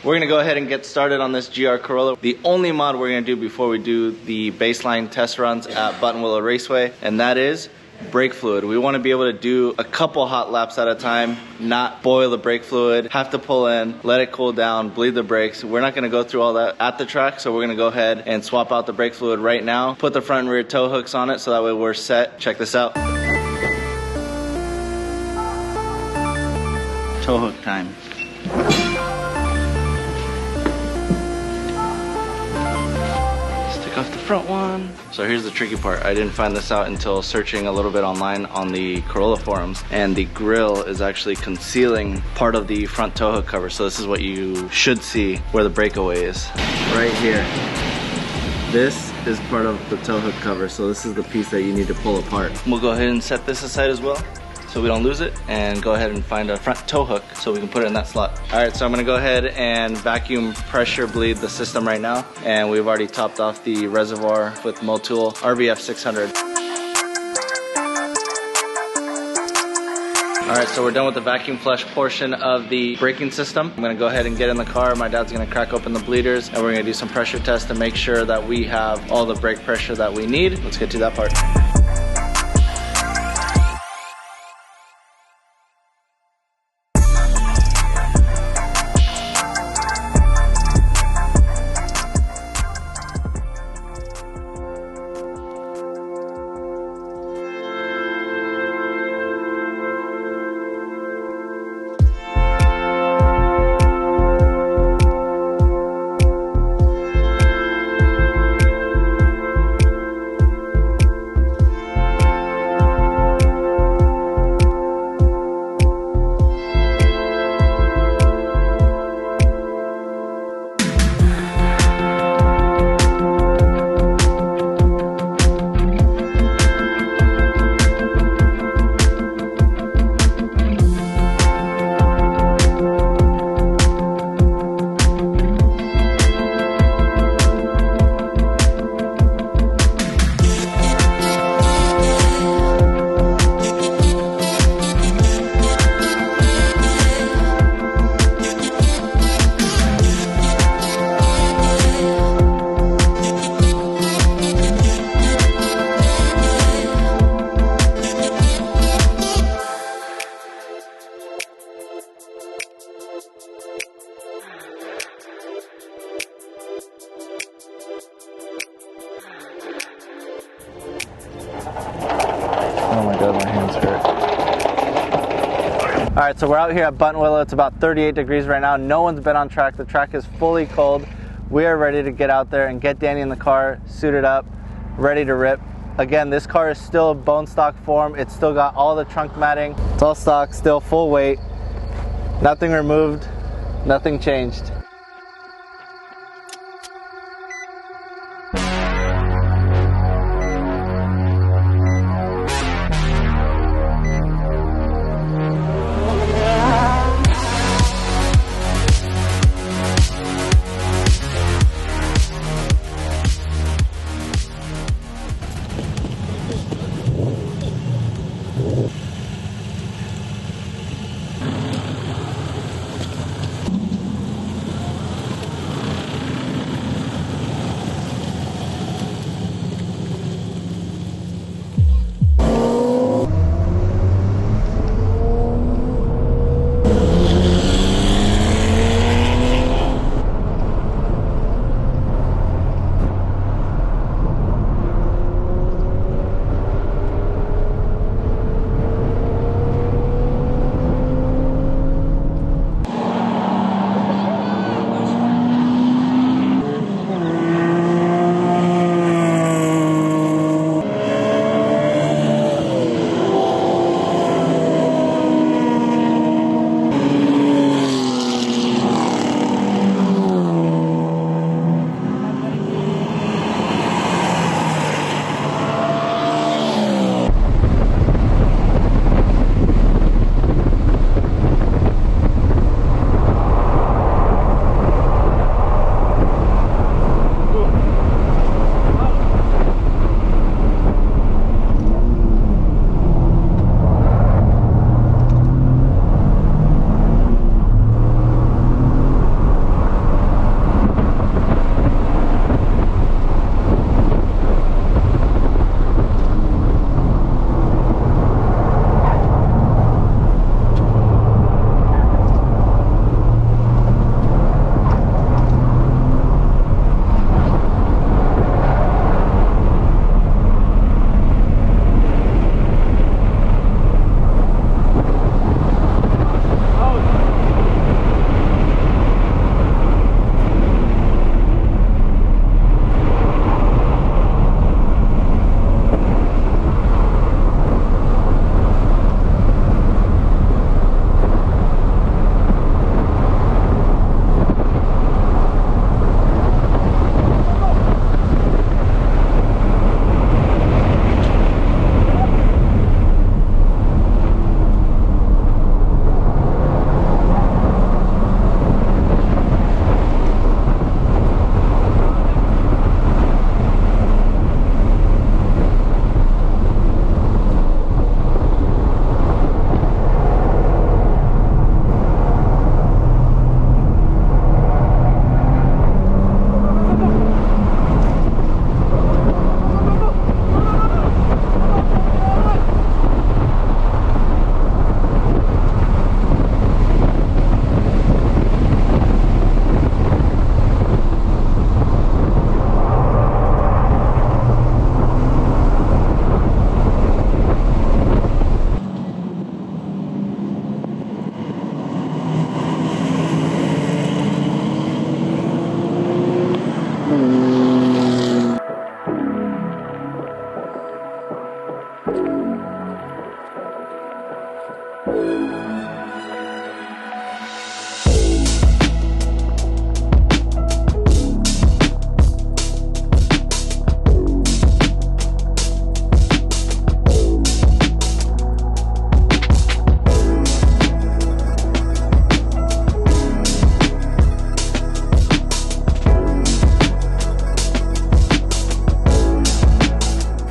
We're gonna go ahead and get started on this GR Corolla. The only mod we're gonna do before we do the baseline test runs at Buttonwillow Raceway, and that is brake fluid. We wanna be able to do a couple hot laps at a time, not boil the brake fluid, have to pull in, let it cool down, bleed the brakes. We're not gonna go through all that at the track, so we're gonna go ahead and swap out the brake fluid right now, put the front and rear tow hooks on it so that way we're set. Check this out. Tow hook time. Off the front one. So here's the tricky part. I didn't find this out until searching a little bit online on the Corolla forums, and the grill is actually concealing part of the front tow hook cover. So this is what you should see where the breakaway is. Right here. This is part of the tow hook cover, so this is the piece that you need to pull apart. We'll go ahead and set this aside as well, so we don't lose it, and go ahead and find a front tow hook so we can put it in that slot. All right, so I'm gonna go ahead and vacuum pressure bleed the system right now, and we've already topped off the reservoir with Motul RBF 600. All right, so we're done with the vacuum flush portion of the braking system. I'm gonna go ahead and get in the car. My dad's gonna crack open the bleeders, and we're gonna do some pressure tests to make sure that we have all the brake pressure that we need. Let's get to that part. Oh my god, my hands hurt. All right, so we're out here at Buttonwillow. It's about 38 degrees right now. No one's been on track. The track is fully cold. We are ready to get out there and get Danny in the car, suited up, ready to rip. Again, this car is still bone stock form. It's still got all the trunk matting. It's all stock, still full weight. Nothing removed, nothing changed.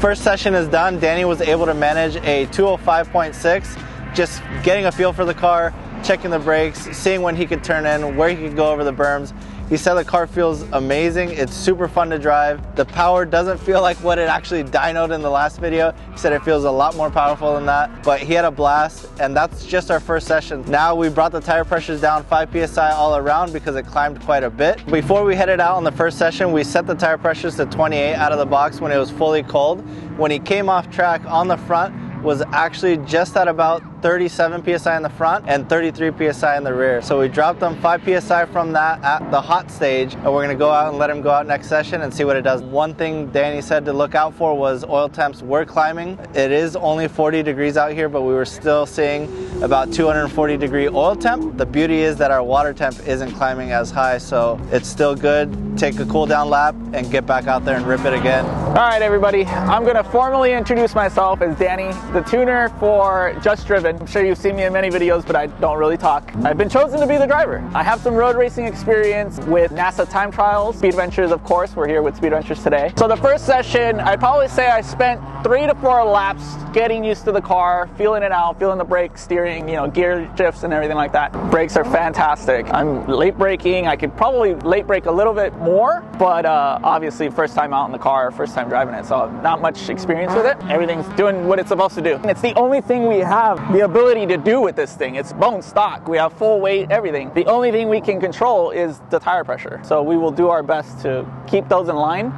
first session is done. Danny was able to manage a 205.6, just getting a feel for the car, checking the brakes, seeing when he could turn in, where he could go over the berms. He said the car feels amazing. It's super fun to drive. The power doesn't feel like what it actually dynoed in the last video. He said it feels a lot more powerful than that, but he had a blast, and that's just our first session. Now we brought the tire pressures down 5 PSI all around because it climbed quite a bit. Before we headed out on the first session, we set the tire pressures to 28 out of the box when it was fully cold. When he came off track on the front, was actually just at about 37 PSI in the front and 33 PSI in the rear. So we dropped them 5 PSI from that at the hot stage, and we're gonna go out and let him go out next session and see what it does. One thing Danny said to look out for was oil temps were climbing. It is only 40 degrees out here, but we were still seeing about 240 degree oil temp. The beauty is that our water temp isn't climbing as high, so it's still good. Take a cool down lap and get back out there and rip it again. All right, everybody, I'm gonna formally introduce myself as Danny, the tuner for Just Driven. I'm sure you've seen me in many videos, but I don't really talk. I've been chosen to be the driver. I have some road racing experience with NASA time trials, Speed Ventures, of course. We're here with Speed Ventures today. So the first session, I'd probably say I spent 3 to 4 laps getting used to the car, feeling it out, feeling the brake, steering, you know, gear shifts and everything like that. Brakes are fantastic. I'm late braking. I could probably late brake a little bit more, but obviously first time out in the car, first time driving it, so not much experience with it. Everything's doing what it's supposed to do. It's the only thing we have the ability to do with this thing. It's bone stock. We have full weight, everything. The only thing we can control is the tire pressure. So we will do our best to keep those in line,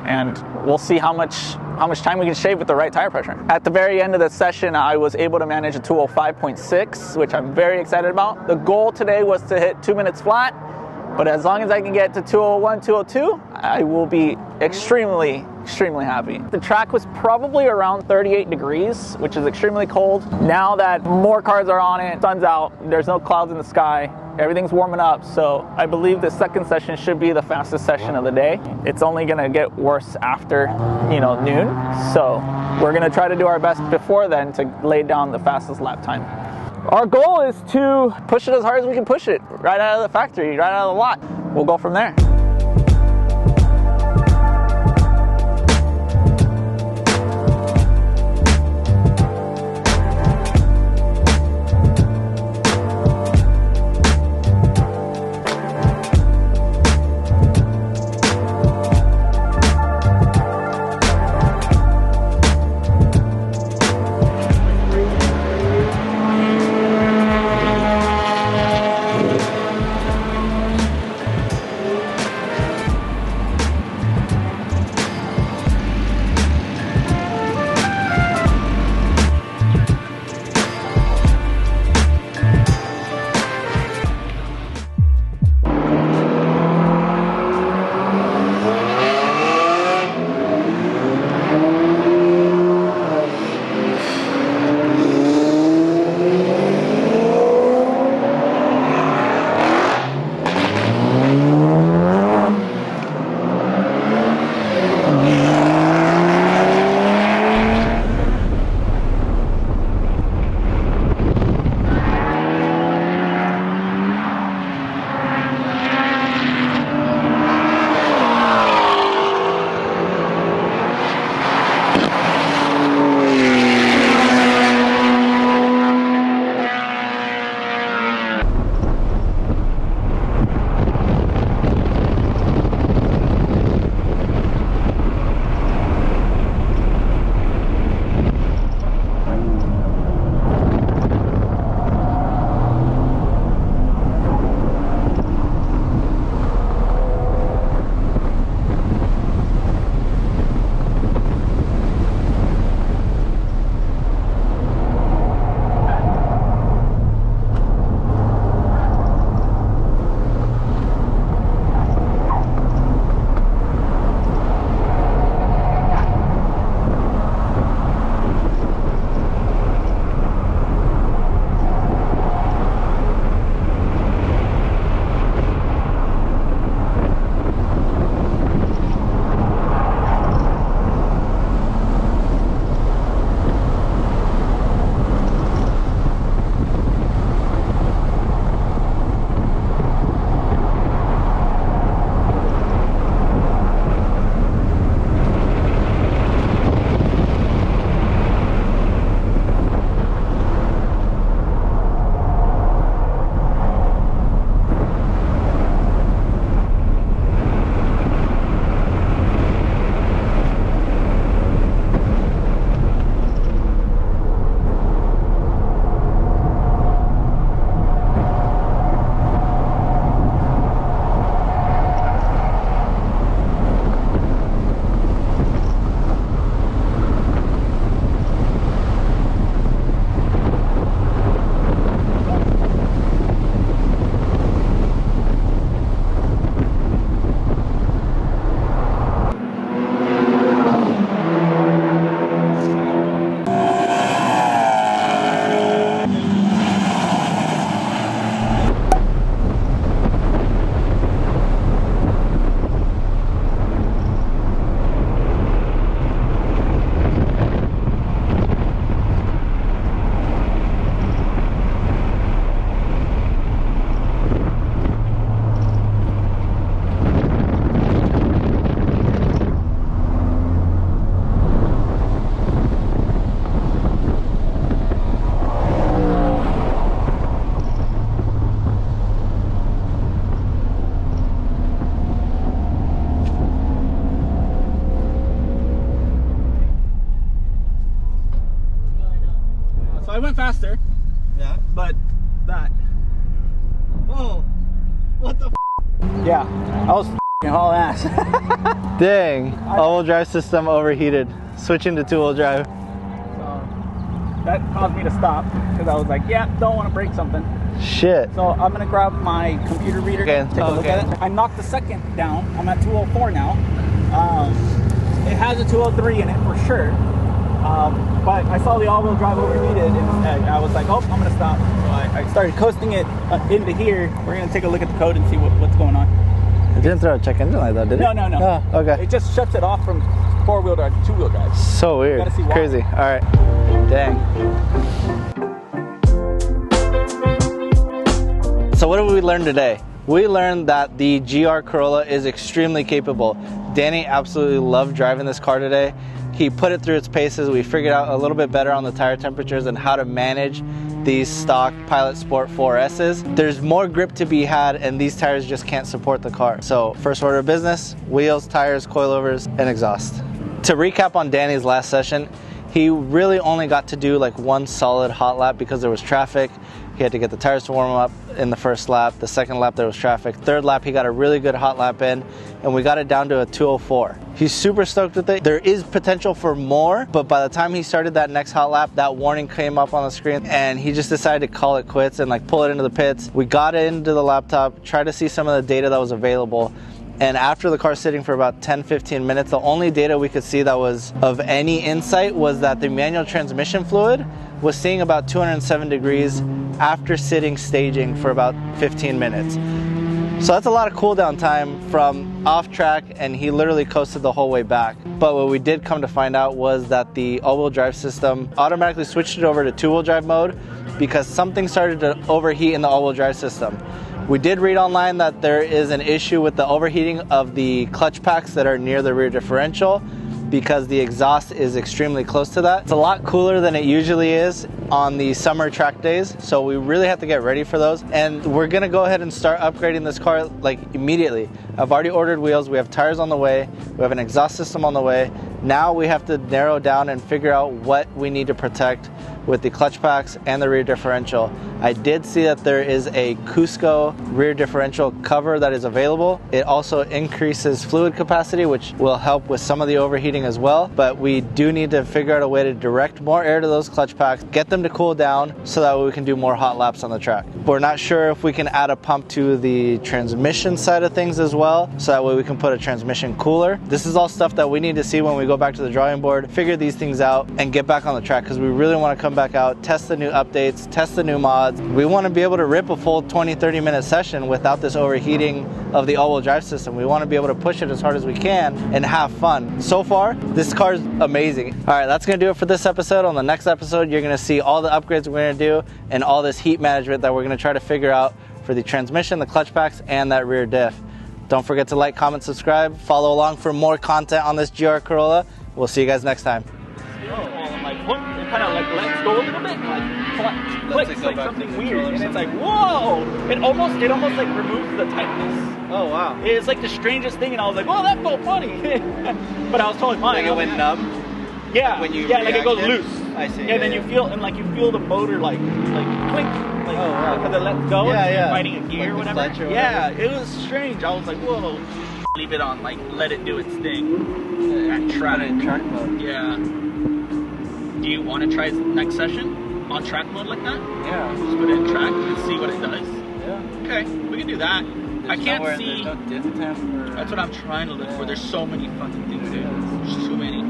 and we'll see how much time we can shave with the right tire pressure. At the very end of the session, I was able to manage a 205.6, which I'm very excited about. The goal today was to hit 2 minutes flat, but as long as I can get to 201, 202, I will be extremely happy. The track was probably around 38 degrees, which is extremely cold. Now that more cars are on it, sun's out, there's no clouds in the sky, everything's warming up, so I believe the second session should be the fastest session of the day. It's only gonna get worse after, you know, noon, so we're gonna try to do our best before then to lay down the fastest lap time. Our goal is to push it as hard as we can push it, right out of the factory, right out of the lot. We'll go from there. faster. Yeah. But that. Oh, what the? Yeah, I was haul ass. Dang, all-wheel drive system overheated. Switching to two-wheel drive. So that caused me to stop because I was like, yeah, don't want to break something. Shit. So I'm gonna grab my computer reader, take a look at it. I knocked the second down. I'm at 204 now. It has a 203 in it for sure. But I saw the all-wheel drive overheated, and I was like, oh, I'm gonna stop. So I started coasting it into here. We're gonna take a look at the code and see what's going on. It didn't throw a check engine like that, did it? No. Oh, okay. It just shuts it off from four-wheel drive to two-wheel drive. So weird. Gotta see why. Crazy. All right. Dang. So what did we learn today? We learned that the GR Corolla is extremely capable. Danny absolutely loved driving this car today. He put it through its paces. We figured out a little bit better on the tire temperatures and how to manage these stock Pilot Sport 4Ss. There's more grip to be had, and these tires just can't support the car. So first order of business, wheels, tires, coilovers, and exhaust. To recap on Danny's last session, he really only got to do like one solid hot lap because there was traffic. He had to get the tires to warm up in the first lap. The second lap there was traffic. Third lap he got a really good hot lap in, and we got it down to a 204. He's super stoked with it. There is potential for more, but by the time he started that next hot lap, that warning came up on the screen and he just decided to call it quits and like pull it into the pits. We got it into the laptop, tried to see some of the data that was available. And after the car sitting for about 10-15 minutes, the only data we could see that was of any insight was that the manual transmission fluid was seeing about 207 degrees after sitting staging for about 15 minutes. So that's a lot of cool down time from off track, and he literally coasted the whole way back. But what we did come to find out was that the all-wheel drive system automatically switched it over to two-wheel drive mode because something started to overheat in the all-wheel drive system. We did read online that there is an issue with the overheating of the clutch packs that are near the rear differential because the exhaust is extremely close to that. It's a lot cooler than it usually is on the summer track days, so we really have to get ready for those. And we're gonna go ahead and start upgrading this car like immediately. I've already ordered wheels, we have tires on the way, we have an exhaust system on the way. Now we have to narrow down and figure out what we need to protect with the clutch packs and the rear differential. I did see that there is a Cusco rear differential cover that is available. It also increases fluid capacity, which will help with some of the overheating as well. But we do need to figure out a way to direct more air to those clutch packs, get them to cool down so that we can do more hot laps on the track. We're not sure if we can add a pump to the transmission side of things as well, so that way we can put a transmission cooler. This is all stuff that we need to see when we go back to the drawing board, figure these things out, and get back on the track because we really want to come back out, test the new updates, test the new mods. We want to be able to rip a full 20-30 minute session without this overheating of the all-wheel drive system. We want to be able to push it as hard as we can and have fun. So far, this car's amazing. All right, that's going to do it for this episode. On the next episode, you're going to see all the upgrades we're going to do and all this heat management that we're going to try to figure out for the transmission, the clutch packs, and that rear diff. Don't forget to like, comment, subscribe, follow along for more content on this GR Corolla. We'll see you guys next time. It kind of like lets go a little bit, like clicks like something weird, and it's like whoa! It almost like removes the tightness. Oh wow! It's like the strangest thing, and I was like, oh, that felt funny, but I was totally fine. Like it went numb. Yeah, when you like it goes loose. I see. Yeah, then you feel the motor like clink, like oh wow, because it lets go. Yeah, and yeah. You're fighting a gear like or whatever. Yeah, it was strange. I was like, whoa. Leave it on, like let it do its thing. And try it in track mode. Yeah. Do you want to try next session on track mode like that? Yeah. Just put it in track and see what it does? Yeah. Okay, we can do that. I can't see. No diff temp or... That's what I'm trying to look for. There's so many fucking things here. There's too many.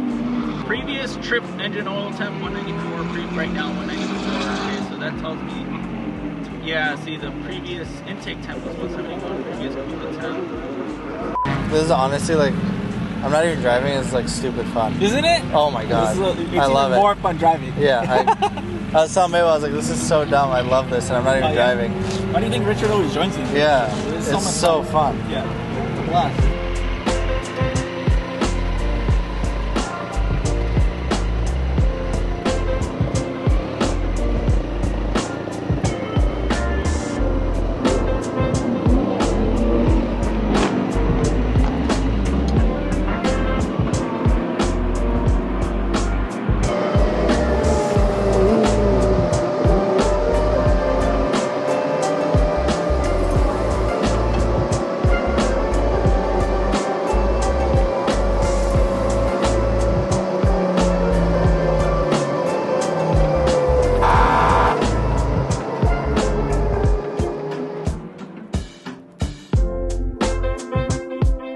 Previous trip engine oil temp 194, right now 194. Okay, so that tells me. Yeah, see the previous intake temp was 171, previous coolant temp. This is honestly like, I'm not even driving, it's like stupid fun. Isn't it? Oh my god. I love it. More fun driving. Yeah, I was telling Mabel, I was like, this is so dumb, I love this, and I'm not even driving. Why do you think Richard always joins me? Yeah, It's so fun. fun. Yeah, it's a blast.